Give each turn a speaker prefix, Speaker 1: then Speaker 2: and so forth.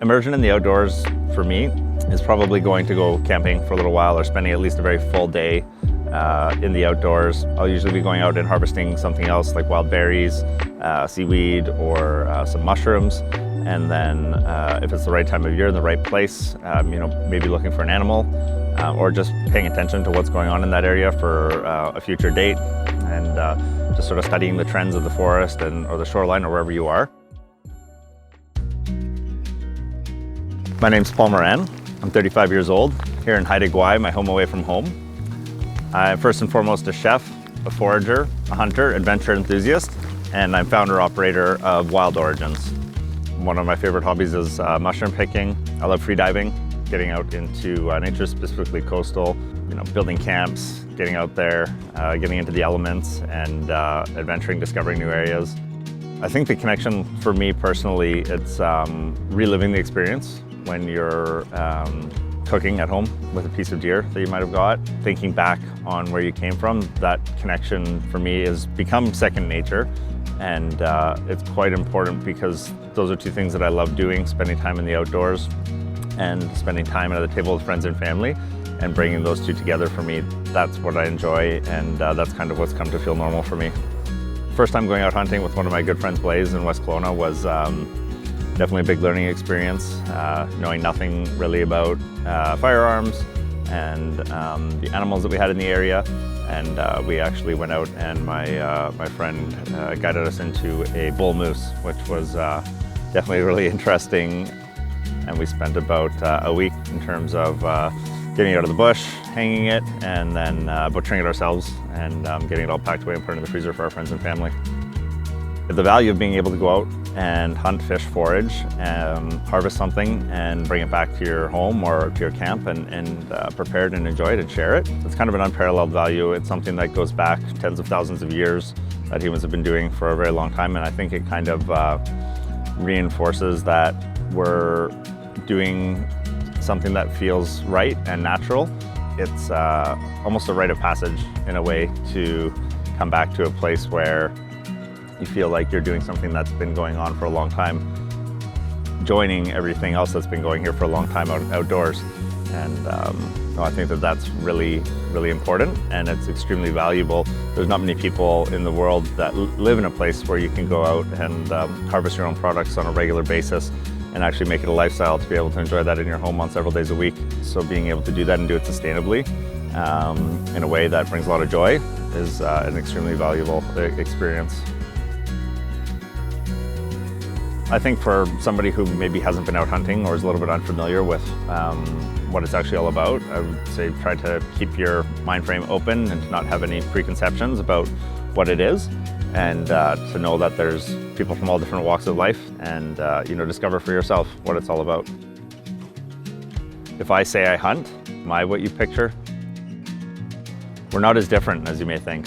Speaker 1: Immersion in the outdoors for me is probably going to go camping for a little while or spending at least a very full day in the outdoors. I'll usually be going out and harvesting something else like wild berries, seaweed, or some mushrooms. And then if it's the right time of year in the right place, maybe looking for an animal or just paying attention to what's going on in that area for a future date, and just sort of studying the trends of the forest or the shoreline or wherever you are. My name's Moran. I'm 35 years old, here in Haida Gwaii, my home away from home. I'm first and foremost a chef, a forager, a hunter, adventure enthusiast, and I'm founder-operator of Wild Origins. One of my favorite hobbies is mushroom picking. I love freediving, getting out into nature, specifically coastal, building camps, getting out there, getting into the elements, and adventuring, discovering new areas. I think the connection for me personally, it's reliving the experience when you're cooking at home with a piece of deer that you might have got. Thinking back on where you came from, that connection for me has become second nature. And it's quite important because those are two things that I love doing, spending time in the outdoors and spending time at the table with friends and family, and bringing those two together for me. That's what I enjoy, and that's kind of what's come to feel normal for me. First time going out hunting with one of my good friends, Blaze, in West Kelowna was definitely a big learning experience, knowing nothing really about firearms and the animals that we had in the area. And we actually went out, and my friend guided us into a bull moose, which was definitely really interesting. And we spent about a week in terms of getting it out of the bush, hanging it, and then butchering it ourselves, and getting it all packed away and put it in the freezer for our friends and family. The value of being able to go out and hunt, fish, forage, harvest something and bring it back to your home or to your camp and prepare it and enjoy it and share it. It's kind of an unparalleled value. It's something that goes back tens of thousands of years that humans have been doing for a very long time, and I think it kind of reinforces that we're doing something that feels right and natural. It's almost a rite of passage in a way to come back to a place where you feel like you're doing something that's been going on for a long time, joining everything else that's been going here for a long time outdoors. And I think that that's really, really important, and it's extremely valuable. There's not many people in the world that live in a place where you can go out and harvest your own products on a regular basis and actually make it a lifestyle to be able to enjoy that in your home on several days a week. So being able to do that and do it sustainably in a way that brings a lot of joy is an extremely valuable experience. I think for somebody who maybe hasn't been out hunting or is a little bit unfamiliar with what it's actually all about, I would say try to keep your mind frame open and to not have any preconceptions about what it is, and to know that there's people from all different walks of life, and discover for yourself what it's all about. If I say I hunt, am I what you picture? We're not as different as you may think.